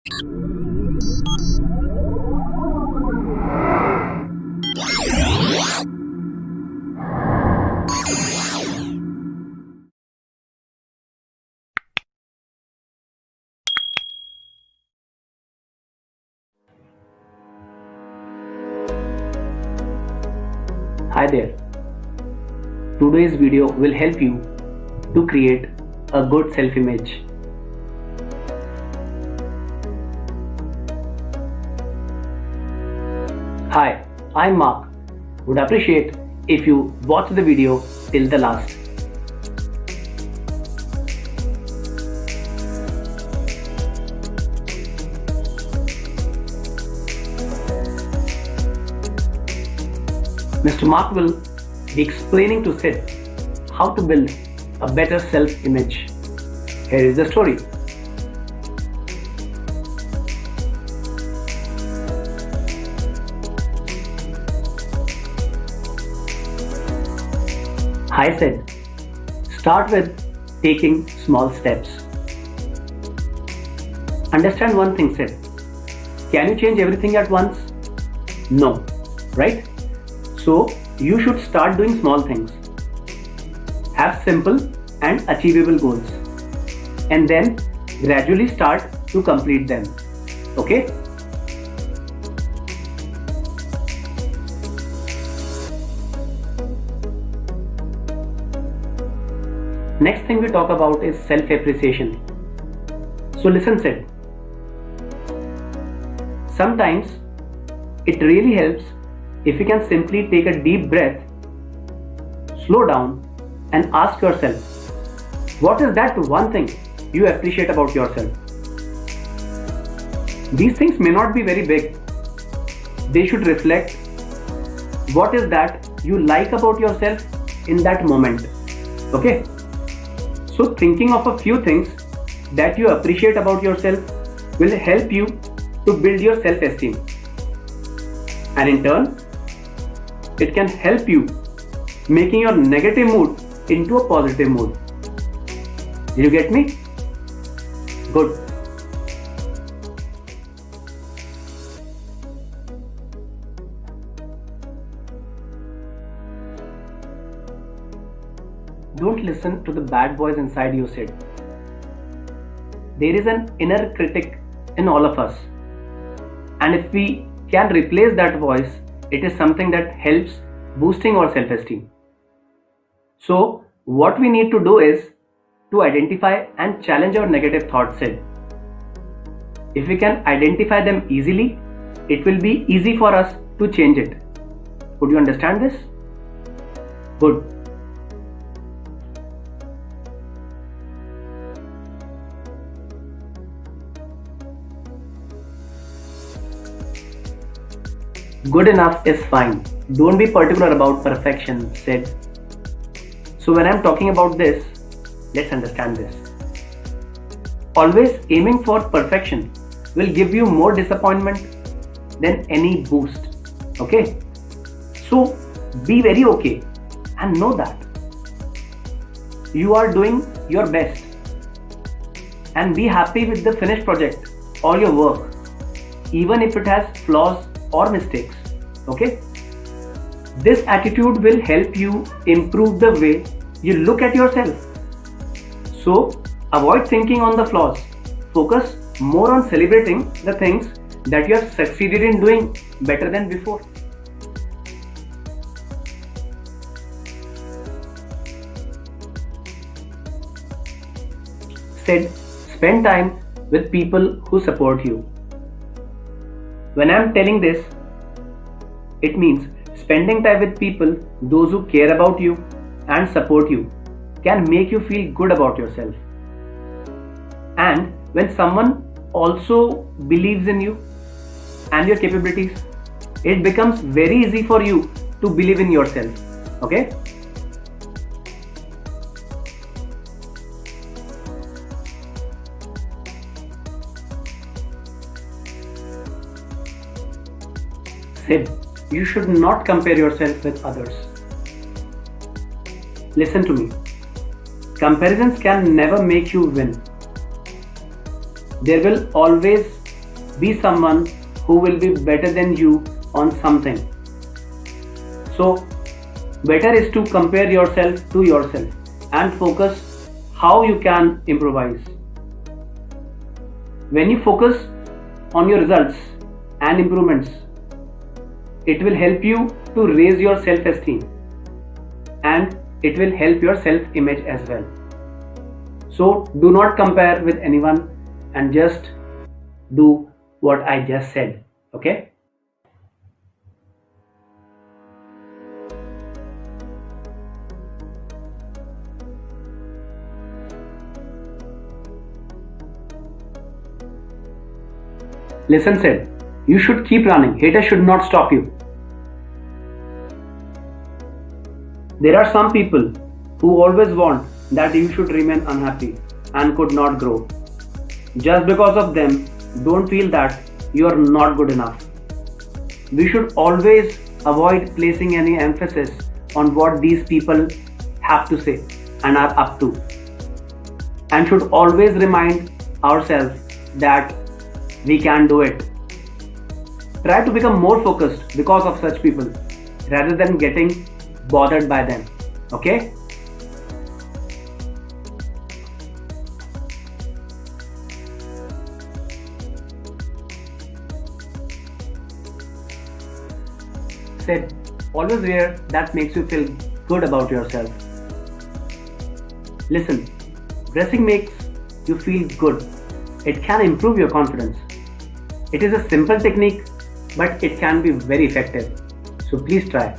Hi there. Today's video will help you to create a good self-image. Hi, I'm Mark. Would appreciate if you watch the video till the last. Mr. Mark will be explaining to Sid how to build a better self-image. Here is the story. Hi Sid. Start with taking small steps. Understand one thing, Sid. Can you change everything at once? No, right? So you should start doing small things. Have simple and achievable goals, and then gradually start to complete them. Okay? Next thing we talk about is self-appreciation. So listen, Sid. Sometimes it really helps if you can simply take a deep breath, slow down, and ask yourself, what is that one thing you appreciate about yourself? These things may not be very big. They should reflect what is that you like about yourself in that moment. Okay? So thinking of a few things that you appreciate about yourself will help you to build your self-esteem. And in turn, it can help you making your negative mood into a positive mood. Did you get me? Good. Don't listen to the bad voice inside you, Sid. There is an inner critic in all of us. And if we can replace that voice, it is something that helps boosting our self-esteem. So what we need to do is to identify and challenge our negative thoughts, Sid. If we can identify them easily, it will be easy for us to change it. Could you understand this? Good. Good enough is fine. Don't be particular about perfection, Sid. So when I'm talking about this, let's understand this. Always aiming for perfection will give you more disappointment than any boost. Okay? So be very okay and know that you are doing your best, and be happy with the finished project or your work, even if it has flaws or mistakes. Okay? This attitude will help you improve the way you look at yourself. So avoid thinking on the flaws. Focus more on celebrating the things that you have succeeded in doing better than before. Sid, spend time with people who support you. When I am telling this, it means spending time with people, those who care about you and support you, can make you feel good about yourself. And when someone also believes in you and your capabilities, it becomes very easy for you to believe in yourself. Okay? Sid, you should not compare yourself with others. Listen to me. Comparisons can never make you win. There will always Be someone who will be better than you on something. So, better is to compare yourself to yourself and focus how you can improvise. When you focus on your results and improvements, it will help you to raise your self-esteem and it will help your self-image as well. So do not compare with anyone and just do what I just said. Okay? Listen, Sid, you should keep running. Haters should not stop you. There are some people who always want that you should remain unhappy and could not grow. Just because of them, don't feel that you are not good enough. We should always avoid placing any emphasis on what these people have to say and are up to, and should always remind ourselves that we can do it. Try to become more focused because of such people rather than getting bothered by them. Okay? Said, always wear that makes you feel good about yourself. Listen, dressing makes you feel good. It can improve your confidence. It is a simple technique, but it can be very effective. So please try.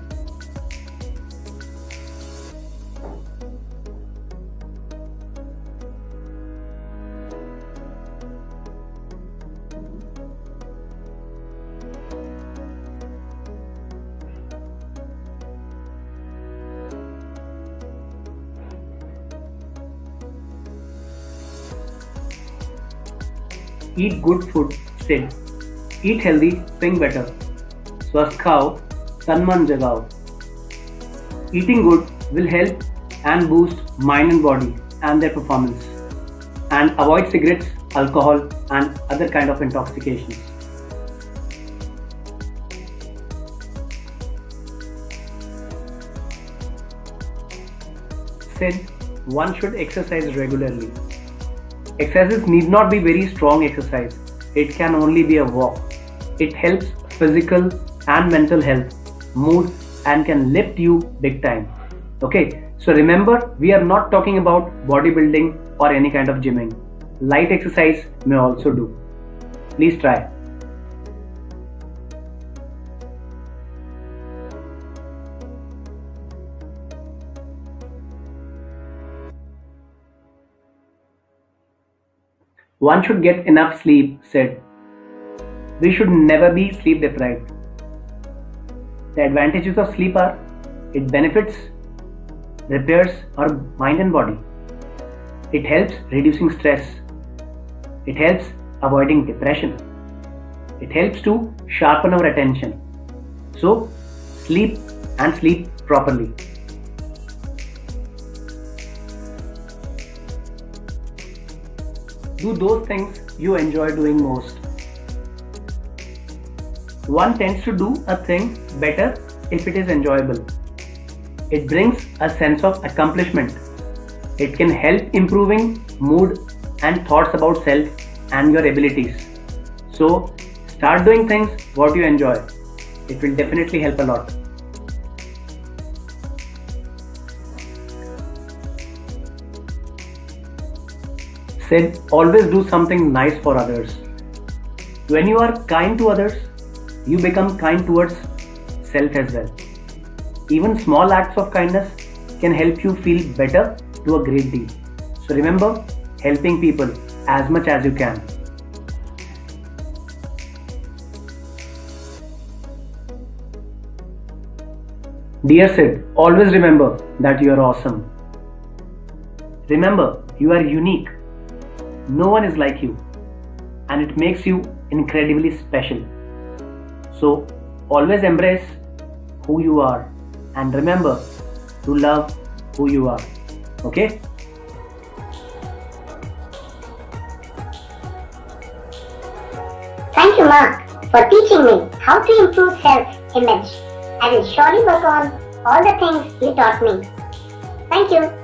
Eat good food, Sid. Eat healthy, think better. Swasth khao, tan man jagao. Eating good will help and boost mind and body and their performance. And avoid cigarettes, alcohol and other kind of intoxications. Sid, one should exercise regularly. Exercises need not be very strong exercise. It can only be a walk. It helps physical and mental health, mood and can lift you big time. Okay, so remember we are not talking about bodybuilding or any kind of gymming. Light exercise may also do. Please try. One should get enough sleep, Said. We should never be sleep deprived. The advantages of sleep are it benefits, repairs our mind and body. It helps reducing stress. It helps avoiding depression. It helps to sharpen our attention. So, sleep and sleep properly. Do those things you enjoy doing most. One tends to do a thing better if it is enjoyable. It brings a sense of accomplishment. It can help improving mood and thoughts about self and your abilities. So start doing things what you enjoy. It will definitely help a lot. Said, always do something nice for others. When you are kind to others, you become kind towards self as well. Even small acts of kindness can help you feel better to a great deal. So remember, helping people as much as you can. Dear Sid, always remember that you are awesome. Remember, you are unique. No one is like you, and it makes you incredibly special. So always embrace who you are and remember to love who you are. Okay? Thank you to Mark for teaching me how to improve self-image. I will surely work on all the things you taught me. Thank you.